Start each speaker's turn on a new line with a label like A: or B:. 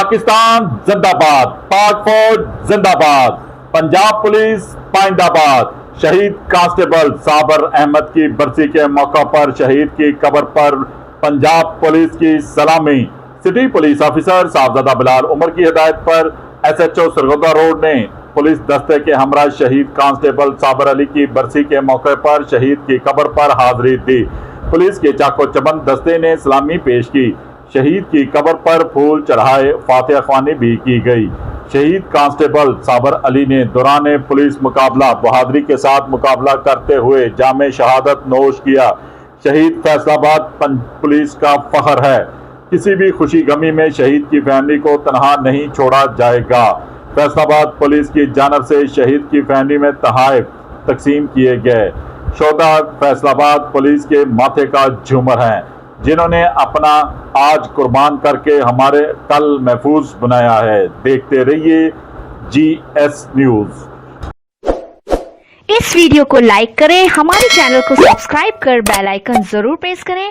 A: पाकिस्तान जिंदाबाद, पाक फौज जिंदाबाद, पंजाब पुलिस पाइंदाबाद। शहीद कांस्टेबल साबर अहमद की बरसी के मौका पर शहीद की कब्र पर पंजाब पुलिस की सलामी। City police officer Sahibzada Bilal Umar की हिदायत पर SHO सरगोदा रोड ने पुलिस दस्ते के हमरा शहीद कांस्टेबल साबर अली की बरसी के मौके पर शहीद की कब्र पर हाजिरी दी। पुलिस के चाको चबंद दस्ते ने सलामी पेश की। शहीद की कब्र पर फूल चढ़ाए, फातिहा ख्वानी भी की गई। शहीद कांस्टेबल साबर अली ने दौरान पुलिस मुकाबला बहादुरी के साथ मुकाबला करते हुए जामे शहादत नोश किया। शहीद फैसलाबाद पुलिस का फख्र है। किसी भी खुशी गमी में शहीद की फैमिली को तनहा नहीं छोड़ा जाएगा। फैसलाबाद पुलिस की जानब से शहीद की फैमिली में तोहफे तकसीम किए गए। शोहदा फैसलाबाद पुलिस के माथे का झूमर हैं, जिन्होंने अपना आज कुर्बान करके हमारे कल महफूज बनाया है। देखते रहिए GS न्यूज।
B: इस वीडियो को लाइक करें, हमारे चैनल को सब्सक्राइब कर बेल आइकन जरूर प्रेस करें